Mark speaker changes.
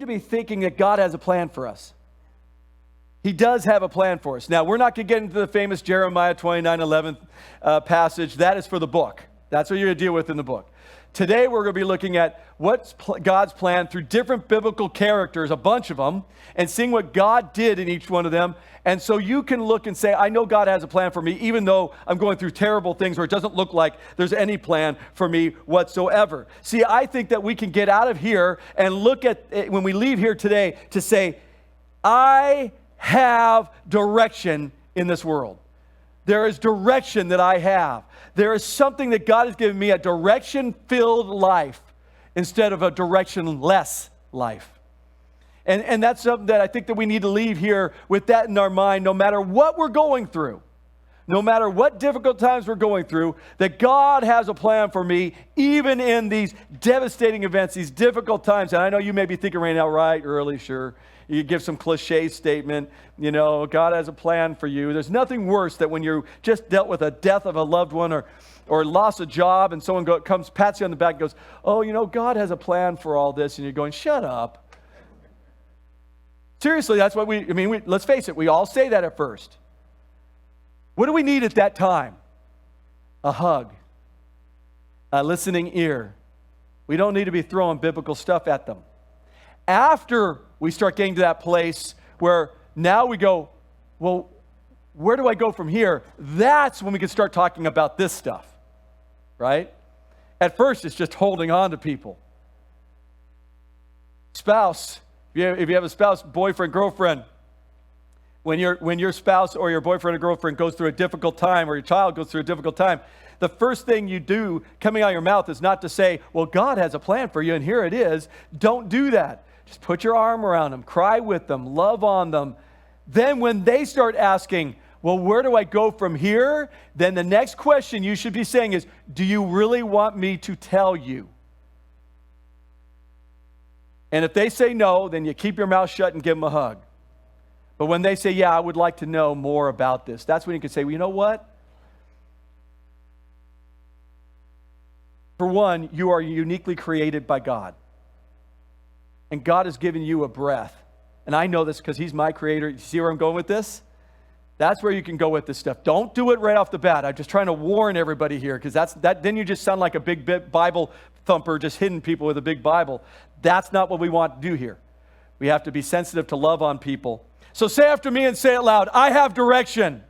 Speaker 1: to be thinking that God has a plan for us. He does have a plan for us. Now, we're not going to get into the famous Jeremiah 29:11 passage. That is for the book. That's what you're going to deal with in the book. Today, we're going to be looking at what's God's plan through different biblical characters, a bunch of them, and seeing what God did in each one of them. And so you can look and say, I know God has a plan for me, even though I'm going through terrible things where it doesn't look like there's any plan for me whatsoever. See, I think that we can get out of here and look at it when we leave here today to say, I have direction in this world. There is direction that I have. There is something that God has given me, a direction-filled life instead of a direction-less life. And that's something that I think that we need to leave here with that in our mind, no matter what we're going through, no matter what difficult times we're going through, that God has a plan for me, even in these devastating events, these difficult times. And I know you may be thinking right now, right, early, sure. You give some cliche statement, God has a plan for you. There's nothing worse than when you just dealt with a death of a loved one or lost a job and someone comes, pats you on the back and goes, God has a plan for all this. And you're going, shut up. Seriously, that's what let's face it, we all say that at first. What do we need at that time? A hug, a listening ear. We don't need to be throwing biblical stuff at them. After we start getting to that place where now we go, well, where do I go from here? That's when we can start talking about this stuff, right? At first, it's just holding on to people. Spouse, if you have a spouse, boyfriend, girlfriend, when your spouse or your boyfriend or girlfriend goes through a difficult time or your child goes through a difficult time, the first thing you do coming out of your mouth is not to say, well, God has a plan for you and here it is. Don't do that. Just put your arm around them, cry with them, love on them. Then when they start asking, well, where do I go from here? Then the next question you should be saying is, do you really want me to tell you? And if they say no, then you keep your mouth shut and give them a hug. But when they say, yeah, I would like to know more about this, that's when you can say, well, you know what? For one, you are uniquely created by God. And God has given you a breath. And I know this because He's my creator. You see where I'm going with this? That's where you can go with this stuff. Don't do it right off the bat. I'm just trying to warn everybody here because then you just sound like a big Bible thumper just hitting people with a big Bible. That's not what we want to do here. We have to be sensitive to love on people. So say after me and say it loud. I have direction.